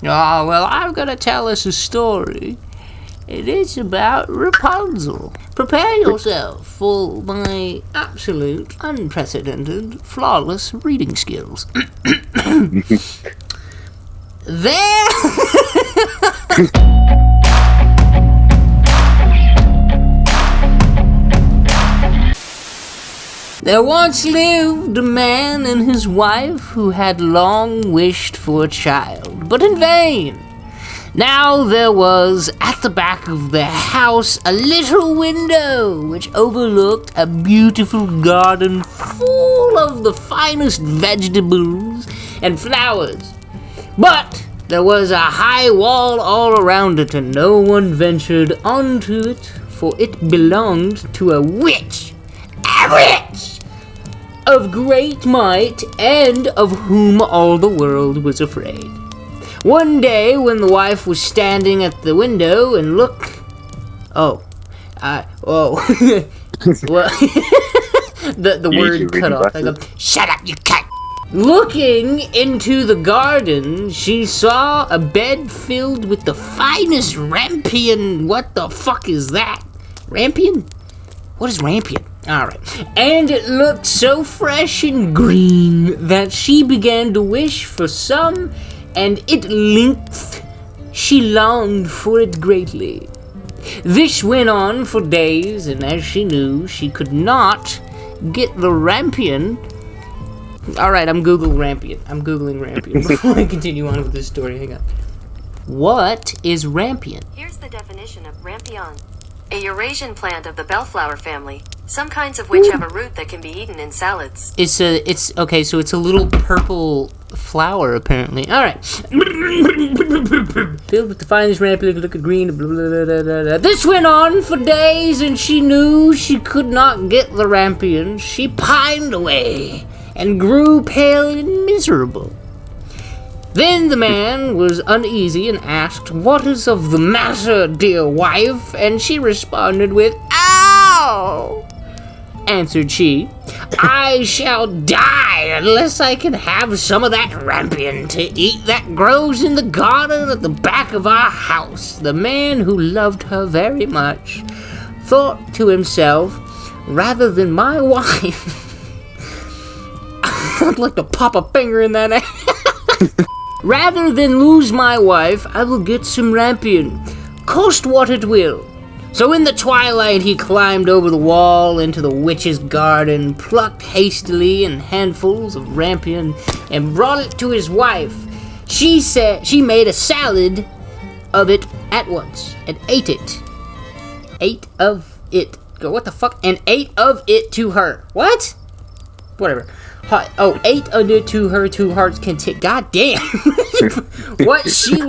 Oh, well, I'm gonna tell us a story. It is about Rapunzel. Prepare yourself for my absolute, unprecedented, flawless reading skills. There... There once lived a man and his wife who had long wished for a child, but in vain. Now there was, at the back of their house, a little window which overlooked a beautiful garden full of the finest vegetables and flowers. But there was a high wall all around it, and no one ventured onto it, for it belonged to a witch. A witch! Of great might, and of whom all the world was afraid. One day, when the wife was standing at the window and well, the word cut off. I go, shut up, you cunt! Looking into the garden, she saw a bed filled with the finest rampion. What the fuck is that? Rampion? What is rampion? Alright. And it looked so fresh and green that she began to wish for some, and at length she longed for it greatly. This went on for days, and as she knew she could not get the rampion... Alright, I'm googling rampion before I continue on with this story. Hang on. What is rampion? Here's the definition of rampion. A Eurasian plant of the bellflower family, some kinds of which have a root that can be eaten in salads. It's okay, so it's a little purple flower, apparently. Alright. Filled with the finest rampion, look at green, blah, blah, blah, blah, blah. This went on for days, and she knew she could not get the rampion. She pined away, and grew pale and miserable. Then the man was uneasy and asked, "What is of the matter, dear wife?" And she responded with, "Ow!" Answered she, "I shall die unless I can have some of that rampion to eat that grows in the garden at the back of our house." The man, who loved her very much, thought to himself, rather than my wife... I'd like to pop a finger in that ass. Rather than lose my wife, I will get some rampion, cost what it will. So in the twilight he climbed over the wall into the witch's garden, plucked hastily in handfuls of rampion, and brought it to his wife. She said she made a salad of it at once, and ate it. Ate of it. What the fuck? And ate of it to her. What? Whatever. Ate of it to her, 2 hearts content. God damn. What she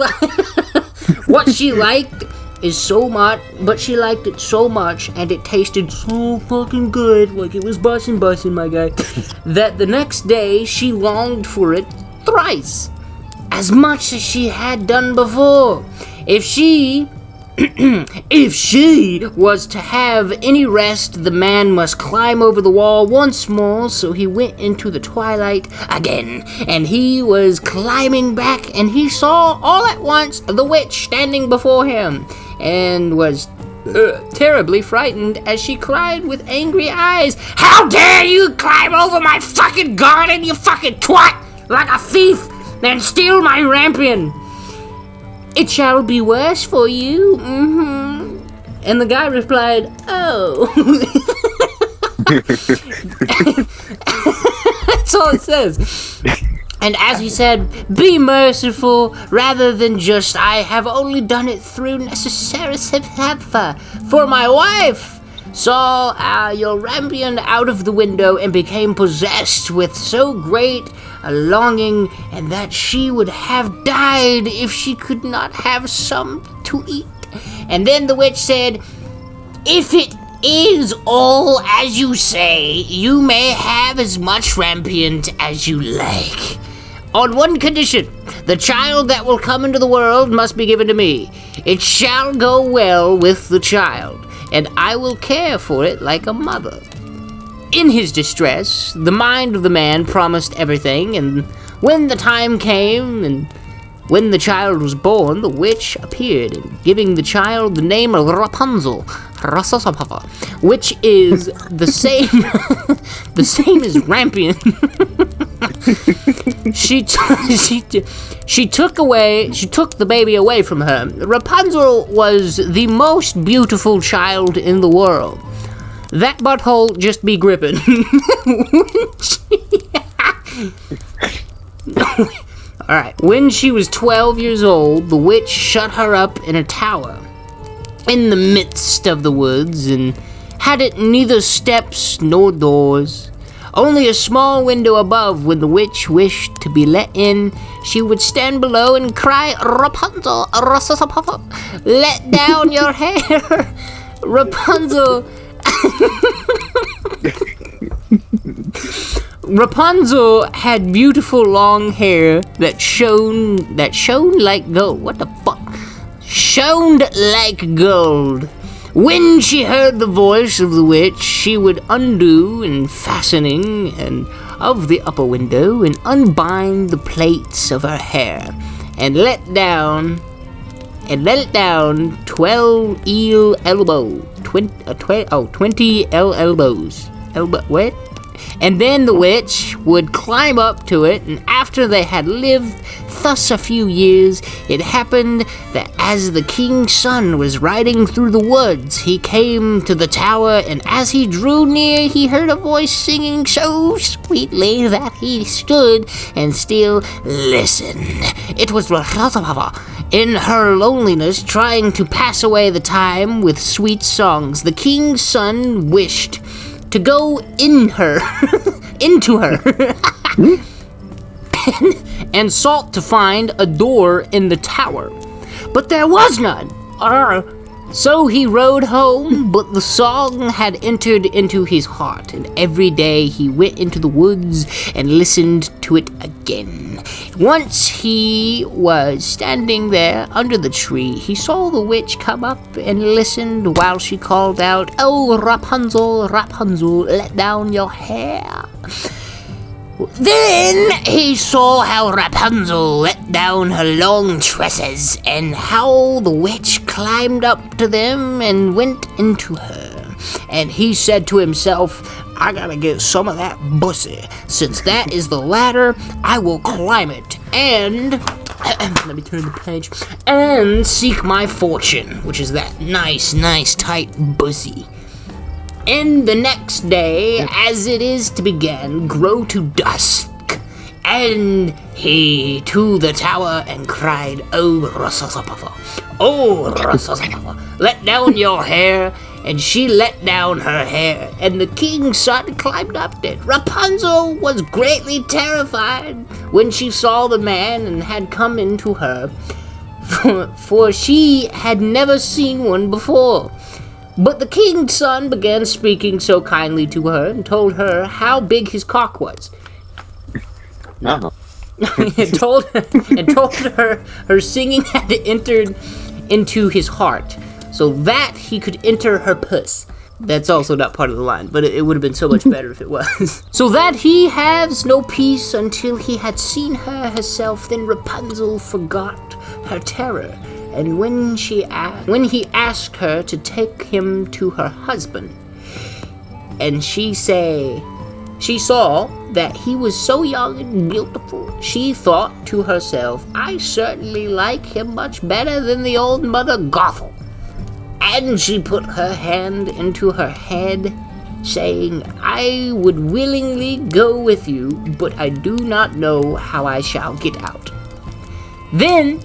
liked is so much, but she liked it so much, and it tasted so fucking good, like it was bussin', my guy, that the next day she longed for it thrice, as much as she had done before. If she was to have any rest, the man must climb over the wall once more. So he went into the twilight again, and he was climbing back, and he saw all at once the witch standing before him, and was terribly frightened as she cried with angry eyes, "How dare you climb over my fucking garden, you fucking twat, like a thief, and steal my rampion? It shall be worse for you, And the guy replied, "Oh." That's all it says. And as he said, "Be merciful, rather than just. I have only done it through necessary sympathy, for my wife saw your rampion out of the window and became possessed with so great a longing, and that she would have died if she could not have some to eat." And then the witch said, "If it is all as you say, you may have as much rampion as you like. On one condition: the child that will come into the world must be given to me. It shall go well with the child, and I will care for it like a mother." In his distress, the mind of the man promised everything, and when the time came, and When the child was born, the witch appeared, and giving the child the name of Rapunzel, which is the same, the same as Rampion. She took the baby away from her. Rapunzel was the most beautiful child in the world. That butthole just be gripping. Alright, when she was 12 years old, the witch shut her up in a tower in the midst of the woods and had it neither steps nor doors. Only a small window above. When the witch wished to be let in, she would stand below and cry, Rapunzel, let down your hair. Rapunzel. Rapunzel had beautiful long hair that shone like gold. What the fuck? Shone like gold. When she heard the voice of the witch, she would undo and fastening of the upper window and unbind the plaits of her hair and let it down 12 eel elbow. 20 elbows. What? And then the witch would climb up to it, and after they had lived thus a few years, it happened that as the king's son was riding through the woods, he came to the tower, and as he drew near, he heard a voice singing so sweetly that he stood and still listened. It was Rapunzel, in her loneliness, trying to pass away the time with sweet songs. The king's son wished to go into her, and sought to find a door in the tower, but there was none. So he rode home, but the song had entered into his heart, and every day he went into the woods and listened to it again. Once he was standing there under the tree, he saw the witch come up and listened while she called out, "Oh, Rapunzel, Rapunzel, let down your hair." Then he saw how Rapunzel let down her long tresses, and how the witch climbed up to them and went into her. And he said to himself, I gotta get some of that pussy. Since that is the ladder, I will climb it and let me turn the page, and seek my fortune, which is that nice, tight pussy. And the next day, as it is to begin, grow to dusk, and he to the tower and cried, "Oh, Rapunzel, oh, Rapunzel, let down your hair." And she let down her hair, and the king's son climbed up it. Rapunzel was greatly terrified when she saw the man and had come into her, for she had never seen one before. But the king's son began speaking so kindly to her and told her how big his cock was. No. and told her her singing had entered into his heart, so that he could enter her puss. That's also not part of the line, but it would have been so much better if it was. So that he has no peace until he had seen her herself. Then Rapunzel forgot her terror, and when he asked her to take him to her husband, and she saw that he was so young and beautiful, she thought to herself, I certainly like him much better than the old Mother Gothel. And she put her hand into her head, saying, I would willingly go with you, but I do not know how I shall get out. Then,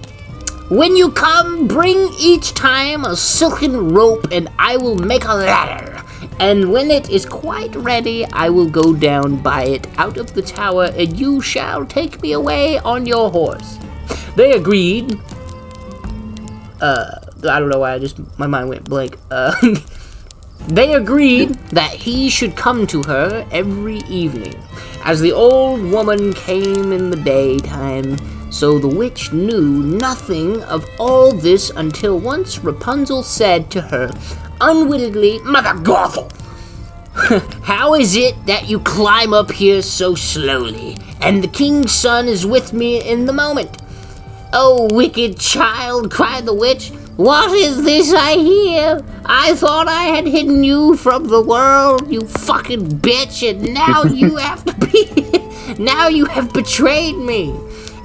when you come, bring each time a silken rope, and I will make a ladder. And when it is quite ready, I will go down by it out of the tower, and you shall take me away on your horse. They agreed. I don't know why my mind went blank. They agreed that he should come to her every evening, as the old woman came in the daytime. So the witch knew nothing of all this until once Rapunzel said to her, unwittingly, Mother Gothel, how is it that you climb up here so slowly, and the king's son is with me in the moment? "Oh, wicked child," cried the witch, "what is this I hear? I thought I had hidden you from the world, you fucking bitch, and now you have to now you have betrayed me."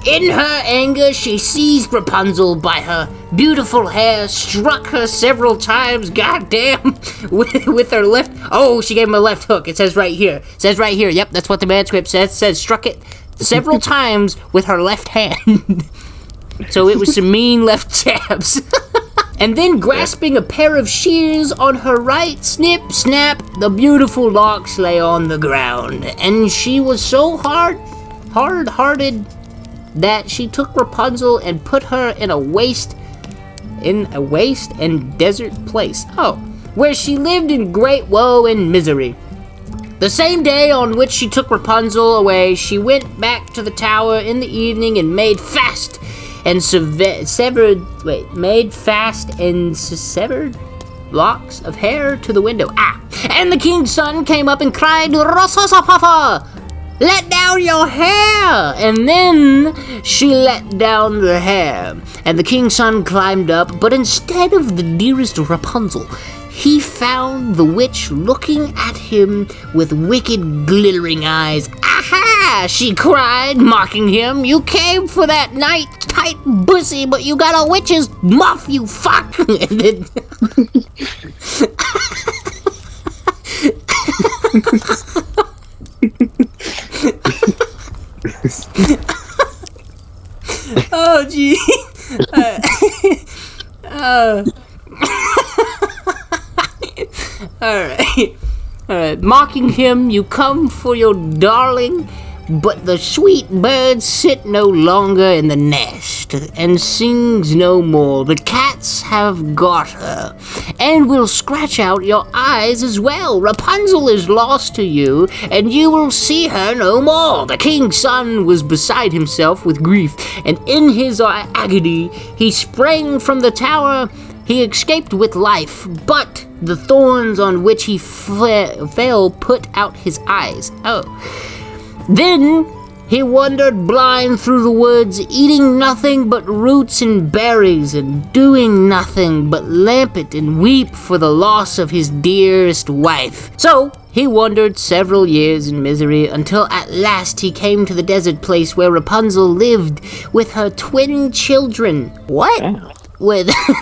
In her anger, she seized Rapunzel by her beautiful hair, struck her several times, goddamn, with her left... Oh, she gave him a left hook. It says right here. It says right here. Yep, that's what the manuscript says. It says struck it several times with her left hand. So it was some mean left jabs. And then grasping a pair of shears on her right, snip, snap, the beautiful locks lay on the ground. And she was so hard-hearted that she took Rapunzel and put her in a waste and desert place. Oh, where she lived in great woe and misery. The same day on which she took Rapunzel away, she went back to the tower in the evening and made fast and severed locks of hair to the window. And the king's son came up and cried, "Rosasapafa, let down your hair!" And then she let down the hair, and the king's son climbed up, but instead of the dearest Rapunzel, he found the witch looking at him with wicked glittering eyes. "Aha!" she cried, mocking him. "You came for that nice tight pussy, but you got a witch's muff, you fuck!" And then... Oh, gee. Alright. Mocking him, "You come for your darling, but the sweet bird sit no longer in the nest, and sings no more. The cats have got her, and will scratch out your eyes as well. Rapunzel is lost to you, and you will see her no more." The king's son was beside himself with grief, and in his agony he sprang from the tower. He escaped with life, but the thorns on which he fell put out his eyes. Oh. Then he wandered blind through the woods, eating nothing but roots and berries, and doing nothing but lament and weep for the loss of his dearest wife. So he wandered several years in misery, until at last he came to the desert place where Rapunzel lived with her twin children. What? Yeah.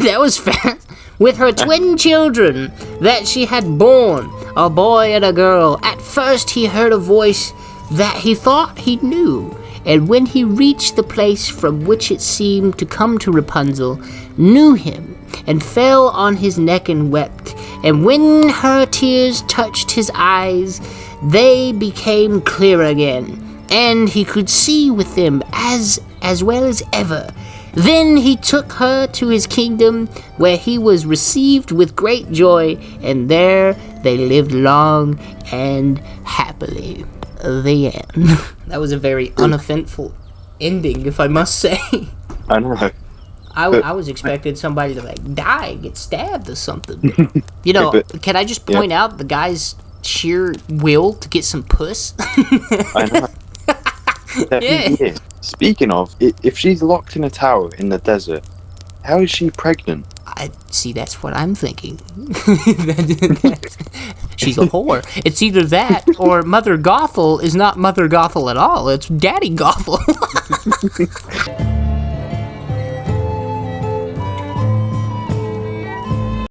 That was fast. With her twin children that she had born, a boy and a girl. At first he heard a voice that he thought he knew, and when he reached the place from which it seemed to come to Rapunzel, knew him, and fell on his neck and wept. And when her tears touched his eyes, they became clear again, and he could see with them as well as ever. Then he took her to his kingdom, where he was received with great joy, and there they lived long and happily. The end. That was a very uneventful ending, if I must say. I know. I was expecting somebody to die, get stabbed or something. You know, can I just point out the guy's sheer will to get some puss? I know. Yeah. Speaking of, if she's locked in a tower in the desert, how is she pregnant? I see. That's what I'm thinking. She's a whore. It's either that or Mother Gothel is not Mother Gothel at all. It's Daddy Gothel.